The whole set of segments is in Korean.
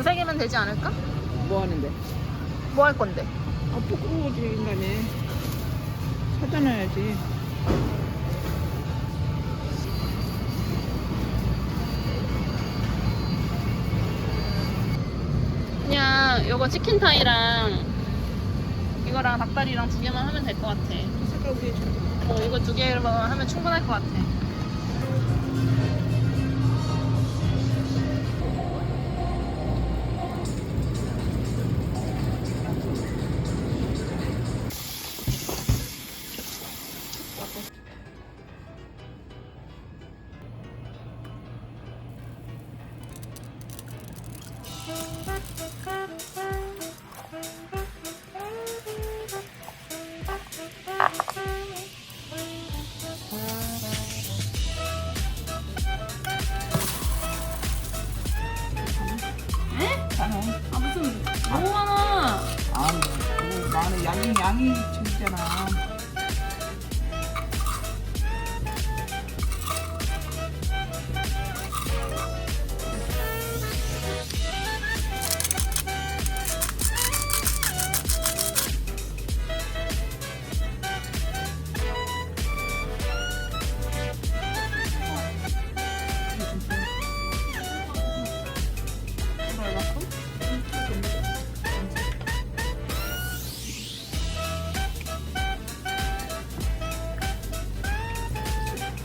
두세 개면 되지 않을까? 뭐 하는데? 뭐 할 건데? 아, 부끄러워지 인간이. 사잖아야지. 그냥 요거 치킨타이랑 이거랑 닭다리랑 두 개만 하면 될 것 같아. 색깔 우리 이거 두 개만 하면 충분할 것 같아. 아 무슨 너무 많아. 아, 뭐 나는 양이 챙기잖아.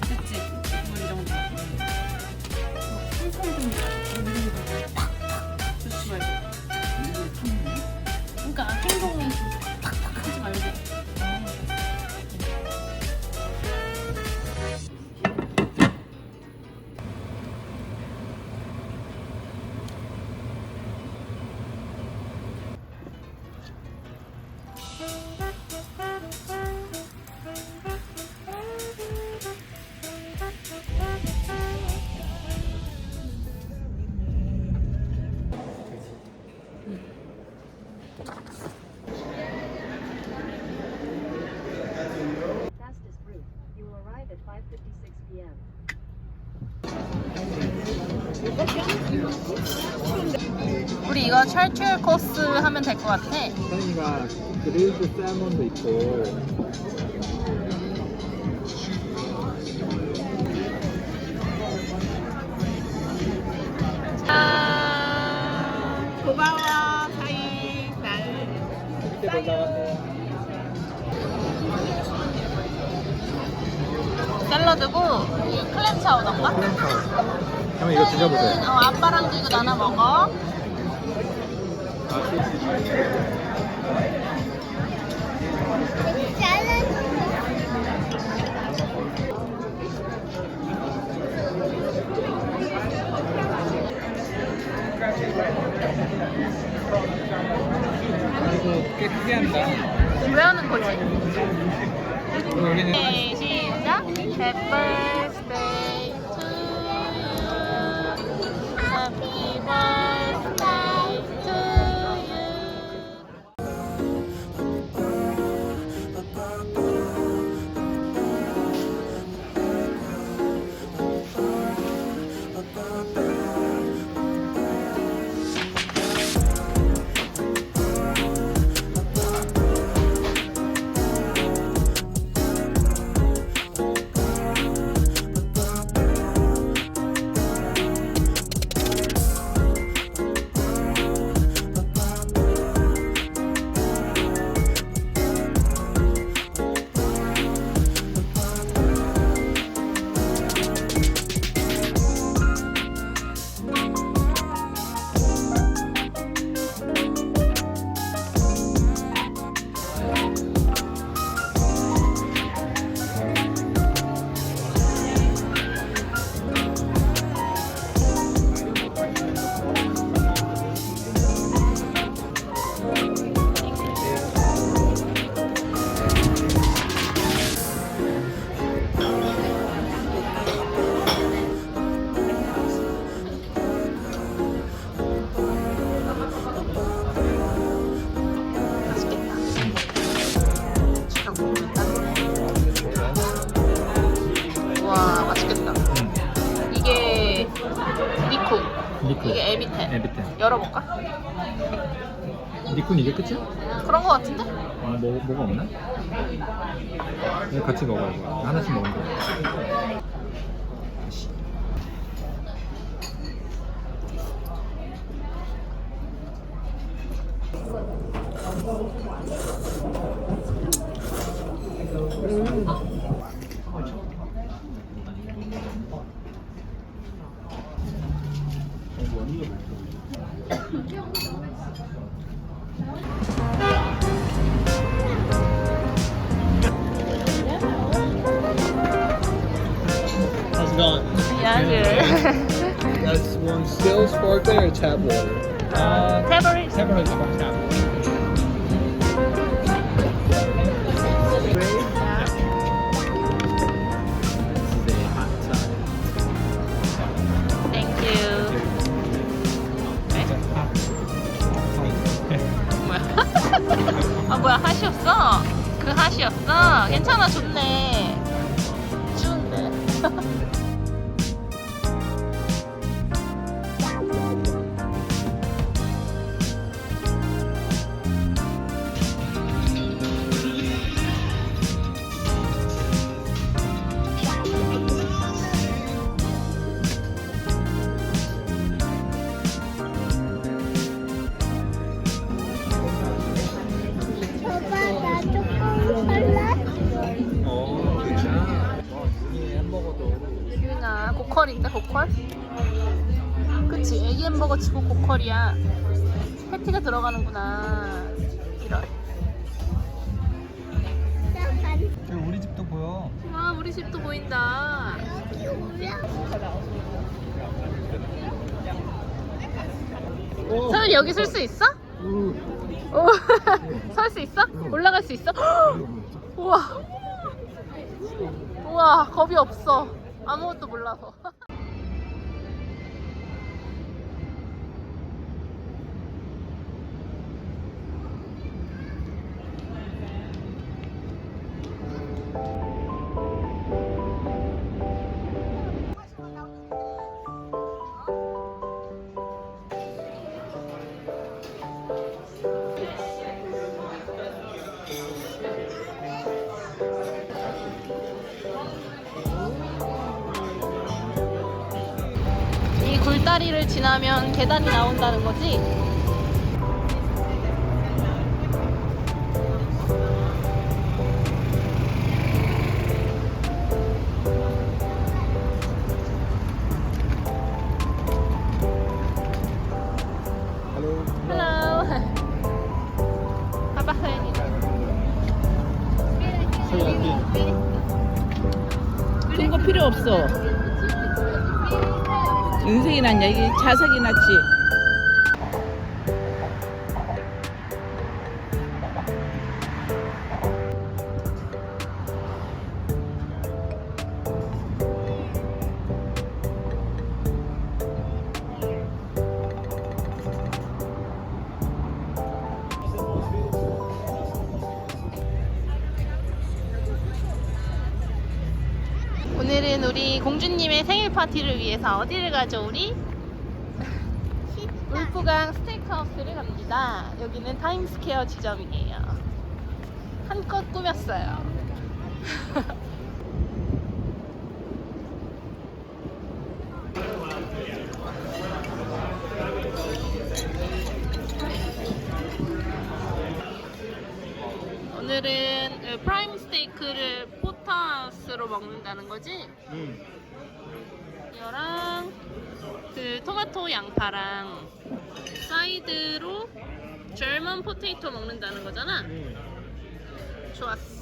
됐지? 이 정도. 콩콩 좀 팍팍 좋지 말고. 그러니까 행동이 팍팍 하지 말고. Fastest route. You will arrive at 5:56 p.m. 우리 이거 철출 코스 하면 될 것 같아. 사장님가 그릴드 살몬도 있고. 고마워, 사이. 밑에 올라가세요. 샐러드고 이 클램 차우던가? 크림 타워. 한번 이거 드셔보세요. 아빠랑도 이거 나눠 먹어. 이거 꽤 크게 한다. 왜 하는 거지? 여기는 네, 시작. Happy birthday to you. Happy birthday to you. 니쿤. 이게 에비텐. 에비텐. 열어볼까? 니쿤 이게 끝이야? 그런 거 같은데? 뭐가 없나? 이거 같이 먹어요. 이거. 하나씩 먹는 거. How's it going? Yeah, good. That's one still sparkling or tap water? Favorite? Temporary tap water. Thank you. 뭐야? 아 뭐야 핫이었어? 그 핫이었어? 괜찮아 좋네. 추운데. 유나 고퀄인데 고퀄? 그치 애기 햄버거 치고 고퀄이야. 패티가 들어가는구나. 이런. 우리 집도 보여. 와 우리 집도 보인다. 서윤 여기 설 수 있어? 설 수 있어? 올라갈 수 있어? 우와 우와 겁이 없어. 아무것도 몰라서. 이 굴다리를 지나면 계단이 나온다는 거지? Hello. 봐봐 서연이. 큰 거 필요 없어. 은색이 낫냐? 이게 자석이 낫지? 오늘은 우리 공주님의 생일 파티를 위해서 어디를 가죠 우리? 울프강 스테이크하우스를 갑니다. 여기는 타임스퀘어 지점이에요. 한껏 꾸몄어요. 오늘은 프라임 스테이크를 포터하우스로 먹는다는 거지? 이거랑 그 토마토 양파랑 사이드로 절먼 포테이토 먹는다는 거잖아? 좋았어.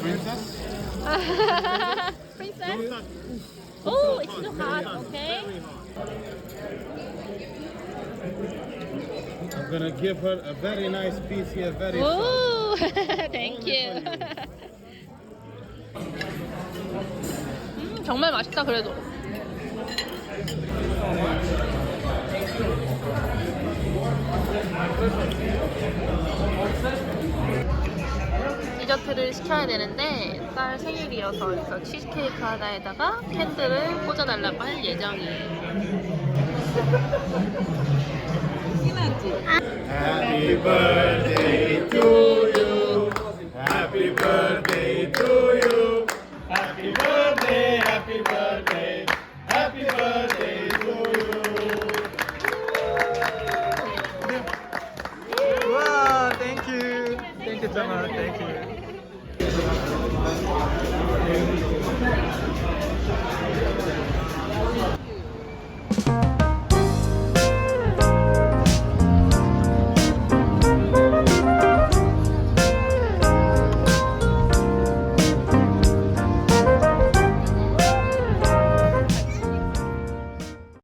Princess? Oh, it's too hot, okay? I'm gonna give her a very nice piece here, very soft. Ooh, thank you. 정말 맛있다 그래도. 이 디저트를 시켜야 되는데 딸 생일이어서 그래서 치즈케이크 하나에다가 캔들을 꽂아달라고 할 예정이에요. Happy birthday to you. Happy birthday